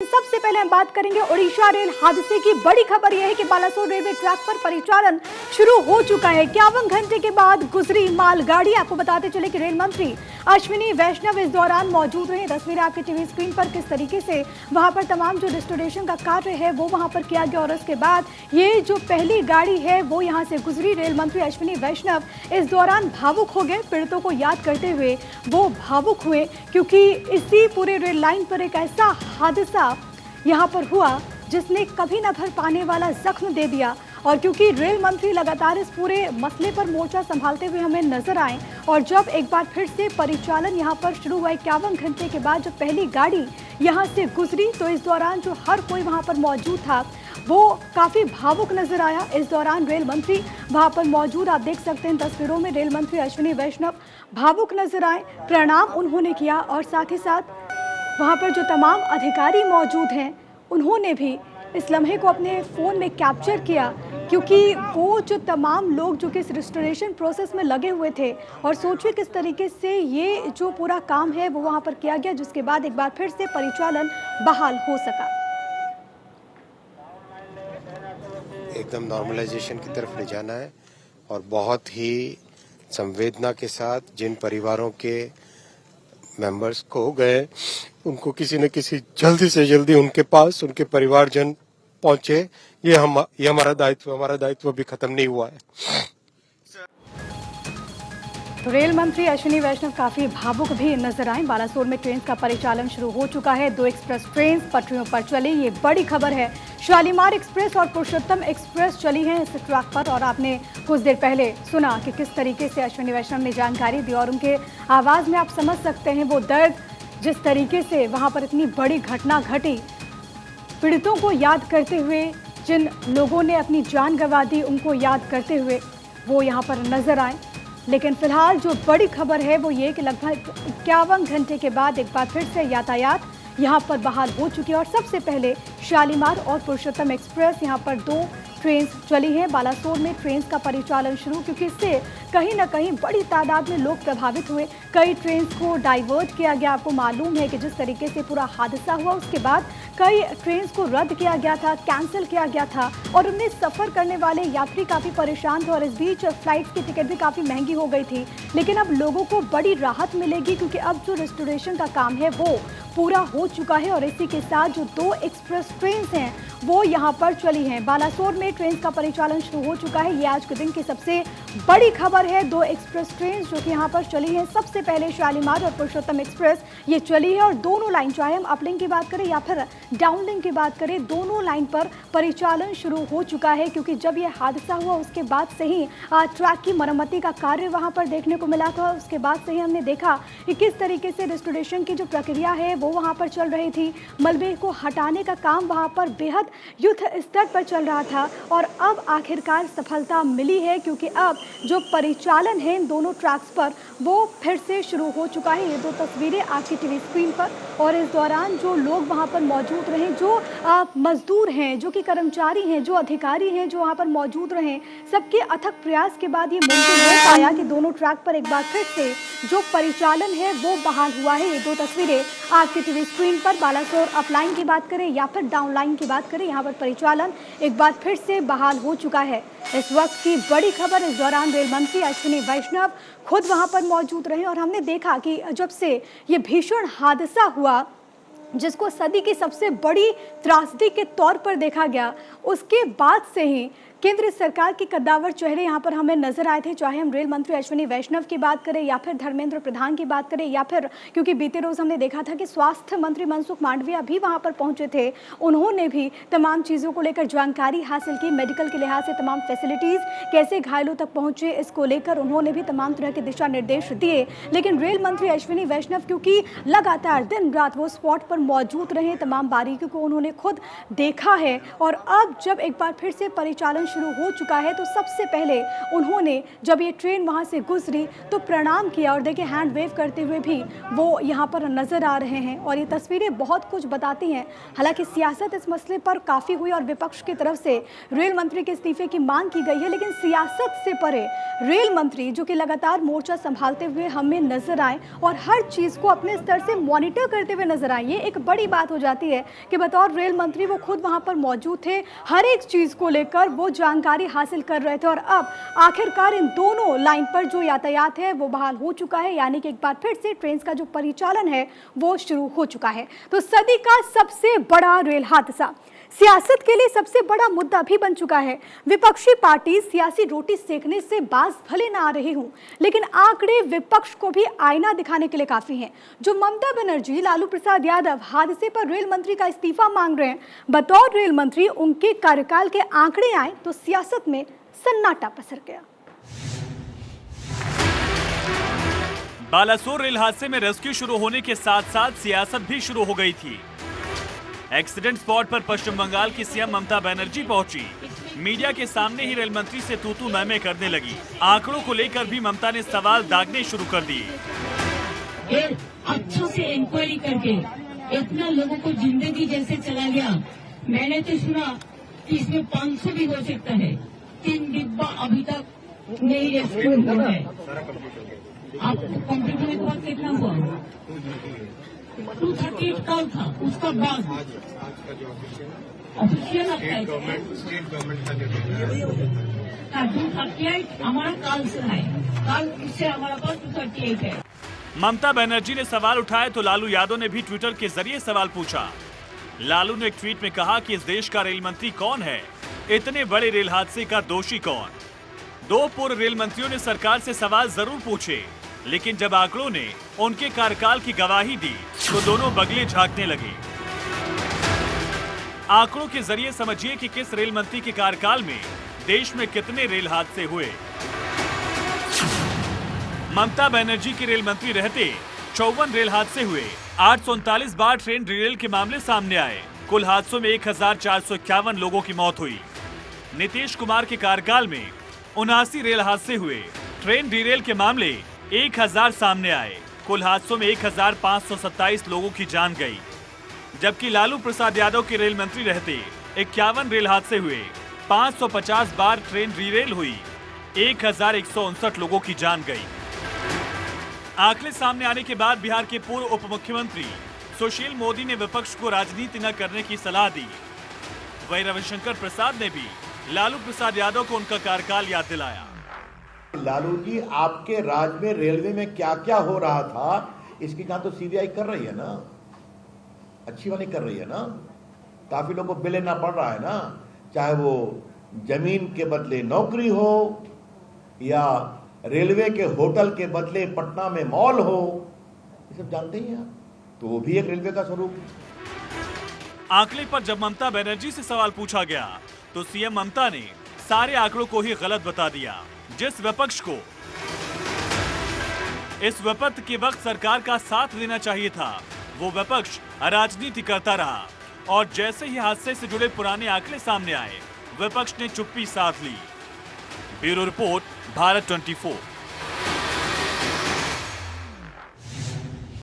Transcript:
सबसे पहले हम बात करेंगे ओडिशा रेल हादसे की। बड़ी खबर यह है कि बालासोर रेलवे ट्रैक पर परिचालन शुरू हो चुका है। 51 घंटे के बाद गुजरी मालगाड़ी। आपको बताते चले कि रेल मंत्री अश्विनी वैष्णव इस दौरान मौजूद रहे। तस्वीरें आपकी टीवी स्क्रीन पर किस तरीके से वहां पर तमाम जो रिस्टोरेशन का कार्य है वो वहां पर किया गया और उसके बाद ये जो पहली गाड़ी है वो यहाँ से गुजरी। रेल मंत्री अश्विनी वैष्णव इस दौरान भावुक हो गए। पीड़ितों को याद करते हुए वो भावुक हुए क्योंकि इसी पूरे रेल लाइन पर एक ऐसा हादसा यहाँ पर हुआ जिसने कभी न भर पाने वाला जख्म दे दिया। और क्योंकि रेल मंत्री लगातार इस पूरे मसले पर मोर्चा संभालते हुए हमें नजर आए और जब एक बार फिर से परिचालन यहाँ पर शुरू हुआ 51 घंटे के बाद जब पहली गाड़ी यहाँ से गुजरी तो इस दौरान जो हर कोई वहाँ पर मौजूद था वो काफ़ी भावुक नजर आया। इस दौरान रेल मंत्री वहाँ पर मौजूद, आप देख सकते हैं तस्वीरों में रेल मंत्री अश्विनी वैष्णव भावुक नजर आए। प्रणाम उन्होंने किया और साथ ही साथ वहाँ पर जो तमाम अधिकारी मौजूद हैं उन्होंने भी इस लम्हे को अपने फ़ोन में कैप्चर किया क्योंकि वो जो तमाम लोग जो कि इस रिस्टोरेशन प्रोसेस में लगे हुए थे और सोचिए किस तरीके से ये जो पूरा काम है वो वहाँ पर किया गया जिसके बाद एक बार फिर से परिचालन बहाल हो सका। एकदम नॉर्मलाइजेशन की तरफ ले जाना है और बहुत ही संवेदना के साथ जिन परिवारों के मेंबर्स खो गए उनको किसी न किसी जल्दी से जल्दी उनके पास उनके परिवारजन पहुंचे। ये हमारा दायित्व अभी खत्म नहीं हुआ है। तो रेल मंत्री अश्विनी वैष्णव काफी भावुक भी नजर आए। बालासोर में ट्रेन का परिचालन शुरू हो चुका है। 2 एक्सप्रेस ट्रेन पटरियों पर चली, ये बड़ी खबर है। शालीमार एक्सप्रेस और पुरुषोत्तम एक्सप्रेस चली हैं इस ट्रैक पर और आपने कुछ देर पहले सुना कि किस तरीके से अश्विनी वैष्णव ने जानकारी दी और उनके आवाज में आप समझ सकते हैं वो दर्द, जिस तरीके से वहां पर इतनी बड़ी घटना घटी। पीड़ितों को याद करते हुए, जिन लोगों ने अपनी जान गंवा दी उनको याद करते हुए वो यहाँ पर नजर आए। लेकिन फिलहाल जो बड़ी खबर है वो ये कि लगभग 51 घंटे के बाद एक बार फिर से यातायात यहाँ पर बहाल हो चुकी है और सबसे पहले शालीमार और पुरुषोत्तम एक्सप्रेस यहाँ पर 2 ट्रेन चली हैं। बालासोर में ट्रेन का परिचालन शुरू क्योंकि इससे कहीं ना कहीं बड़ी तादाद में लोग प्रभावित हुए। कई ट्रेन को डाइवर्ट किया गया। आपको मालूम है कि जिस तरीके से पूरा हादसा हुआ उसके बाद कई ट्रेन को रद्द किया गया था, कैंसिल किया गया था और उनमें सफ़र करने वाले यात्री काफ़ी परेशान थे और इस बीच फ्लाइट्स की टिकट भी काफ़ी महंगी हो गई थी। लेकिन अब लोगों को बड़ी राहत मिलेगी क्योंकि अब जो रिस्टोरेशन का काम है वो पूरा हो चुका है और इसी के साथ जो 2 एक्सप्रेस ट्रेन हैं वो यहाँ पर चली हैं। बालासोर में ट्रेन का परिचालन शुरू हो चुका है। ये आज के दिन की सबसे बड़ी खबर है। 2 एक्सप्रेस ट्रेन जो कि यहाँ पर चली हैं। सबसे पहले शालीमार और पुरुषोत्तम एक्सप्रेस ये चली है और दोनों लाइन, चाहे हम अपलिंक की बात करें या फिर डाउनलिंक की बात करें, दोनों लाइन पर परिचालन शुरू हो चुका है क्योंकि जब ये हादसा हुआ उसके बाद से ही ट्रैक की मरम्मती का कार्य वहाँ पर देखने को मिला था। उसके बाद से ही हमने देखा कि किस तरीके से रिस्टोरेशन की जो प्रक्रिया है वो वहाँ पर चल रही थी। मलबे को हटाने का काम वहाँ पर बेहद युद्ध स्तर पर चल रहा था और अब आखिरकार सफलता मिली है क्योंकि अब जो परिचालन है इन दोनों ट्रैक्स पर वो फिर से शुरू हो चुका है। ये 2 तस्वीरें आपकी टीवी स्क्रीन पर और इस दौरान जो लोग वहाँ पर मौजूद रहे, जो मजदूर हैं, जो कि कर्मचारी हैं, जो अधिकारी हैं जो वहाँ पर मौजूद रहे, सबके अथक प्रयास के बाद ये मुमकिन हो पाया कि दोनों ट्रैक पर एक बार फिर से जो परिचालन है वो बहाल हुआ है। ये 2 तस्वीरें आपकी टीवी स्क्रीन पर। बालासोर अपलाइन की बात करें या फिर डाउनलाइन की बात करें, यहाँ पर परिचालन एक बार फिर से बहाल हो चुका है। इस वक्त की बड़ी खबर, इस दौरान रेल मंत्री अश्विनी वैष्णव खुद वहाँ पर मौजूद रहे और हमने देखा कि जब से ये भीषण हादसा हुआ जिसको सदी की सबसे बड़ी त्रासदी के तौर पर देखा गया, उसके बाद से ही केंद्र सरकार के कद्दावर चेहरे यहाँ पर हमें नजर आए थे। चाहे हम रेल मंत्री अश्विनी वैष्णव की बात करें या फिर धर्मेंद्र प्रधान की बात करें या फिर क्योंकि बीते रोज हमने देखा था कि स्वास्थ्य मंत्री मनसुख मांडविया भी वहाँ पर पहुंचे थे। उन्होंने भी तमाम चीज़ों को लेकर जानकारी हासिल की। मेडिकल के लिहाज से तमाम फैसिलिटीज़ कैसे घायलों तक पहुँचे इसको लेकर उन्होंने भी तमाम तरह के दिशा निर्देश दिए। लेकिन रेल मंत्री अश्विनी वैष्णव क्योंकि लगातार दिन रात वो स्पॉट पर मौजूद रहे, तमाम बारीकियों को उन्होंने खुद देखा है और अब जब एक बार फिर से परिचालन शुरू हो चुका है तो सबसे पहले उन्होंने जब ये ट्रेन वहाँ से गुजरी तो प्रणाम किया और देखिए हैंड वेव करते हुए भी वो यहाँ पर नजर आ रहे हैं और ये तस्वीरें बहुत कुछ बताती हैं। हालांकि सियासत इस मसले पर काफ़ी हुई और विपक्ष की तरफ से रेल मंत्री के इस्तीफे की मांग की गई है, लेकिन सियासत से परे रेल मंत्री जो कि लगातार मोर्चा संभालते हुए हमें नजर आए और हर चीज़ को अपने स्तर से मॉनिटर करते हुए नजर आए। ये एक बड़ी बात हो जाती है कि बतौर रेल मंत्री वो खुद वहाँ पर मौजूद थे, हर एक चीज़ को लेकर वो जानकारी हासिल कर रहे थे और अब आखिरकार इन दोनों लाइन पर जो यातायात है वो बहाल हो चुका है, यानी कि एक बार फिर से ट्रेन का जो परिचालन है वो शुरू हो चुका है। तो सदी का सबसे बड़ा रेल हादसा सियासत के लिए सबसे बड़ा मुद्दा भी बन चुका है। विपक्षी पार्टी सियासी रोटी सेकने से बाज भले ना आ रही हूं, लेकिन आंकड़े विपक्ष को भी आईना दिखाने के लिए काफी हैं। जो ममता बनर्जी, लालू प्रसाद यादव हादसे पर रेल मंत्री का इस्तीफा मांग रहे हैं, बतौर रेल मंत्री उनके कार्यकाल के आंकड़े आए तो सियासत में सन्नाटा पसर गया। बालासोर रेल हादसे में रेस्क्यू शुरू होने के साथ साथ सियासत भी शुरू हो गई थी। एक्सीडेंट स्पॉट पर पश्चिम बंगाल की सीएम ममता बनर्जी पहुंची। मीडिया के सामने ही रेल मंत्री से तू मैं करने लगी। आंकड़ों को लेकर भी ममता ने सवाल दागने शुरू कर दिए। अच्छे से इंक्वायरी करके इतना लोगों को जिंदगी जैसे चला गया। मैंने तो सुना कि इसमें 500 भी हो सकता है। 3 डिब्बा अभी तक नहीं रेस्क्यू हुआ है। आपको कंप्यूटर में कॉल कितना हुआ? 238 कॉल था, उसका बाद ऑफिशियल अपना 238 हमारा काल से है, काल इससे हमारा पास 238 है। ममता बनर्जी ने सवाल उठाए तो लालू यादव ने भी ट्विटर के जरिए सवाल पूछा। लालू ने एक ट्वीट में कहा कि इस देश का रेल मंत्री कौन है, इतने बड़े रेल हादसे का दोषी कौन। 2 पूर्व रेल मंत्रियों ने सरकार से सवाल जरूर पूछे, लेकिन जब आंकड़ों ने उनके कार्यकाल की गवाही दी तो दोनों बगले झांकने लगे। आंकड़ों के जरिए समझिए कि किस रेल मंत्री के कार्यकाल में देश में कितने रेल हादसे हुए। ममता बनर्जी के रेल मंत्री रहते 54 रेल हादसे हुए। 839 बार ट्रेन डिरेल के मामले सामने आए। कुल हादसों में 1451 लोगों की मौत हुई। नीतीश कुमार के कार्यकाल में 79 रेल हादसे हुए। ट्रेन डिरेल के मामले 1000 सामने आए। कुल हादसों में 1527 लोगों की जान गई। जबकि लालू प्रसाद यादव के रेल मंत्री रहते 51 रेल हादसे हुए। 550 बार ट्रेन डिरेल हुई। 1159 लोगों की जान गई। आंकड़े सामने आने के बाद बिहार के पूर्व उप मुख्यमंत्री सुशील मोदी ने विपक्ष को राजनीति न करने की सलाह दी। वहीं रविशंकर प्रसाद ने भी लालू प्रसाद यादव को उनका कार्यकाल याद दिलाया। लालू जी, आपके राज में रेलवे में क्या क्या हो रहा था इसकी जांच तो सीबीआई कर रही है ना, अच्छी वाली कर रही है ना। काफी लोगों को बिल लेना पड़ रहा है ना, चाहे वो जमीन के बदले नौकरी हो या रेलवे के होटल के बदले पटना में मॉल हो, ये सब जानते ही हैं आप। तो वो भी एक रेलवे का स्वरूप है। आंकड़े पर जब ममता बनर्जी से सवाल पूछा गया तो सीएम ममता ने सारे आंकड़ों को ही गलत बता दिया। जिस विपक्ष को इस विपत्ति के वक्त सरकार का साथ देना चाहिए था, वो विपक्ष राजनीति करता रहा और जैसे ही हादसे से जुड़े पुराने आंकड़े सामने आए, विपक्ष ने चुप्पी साध ली। Bureau report, Bharat 24।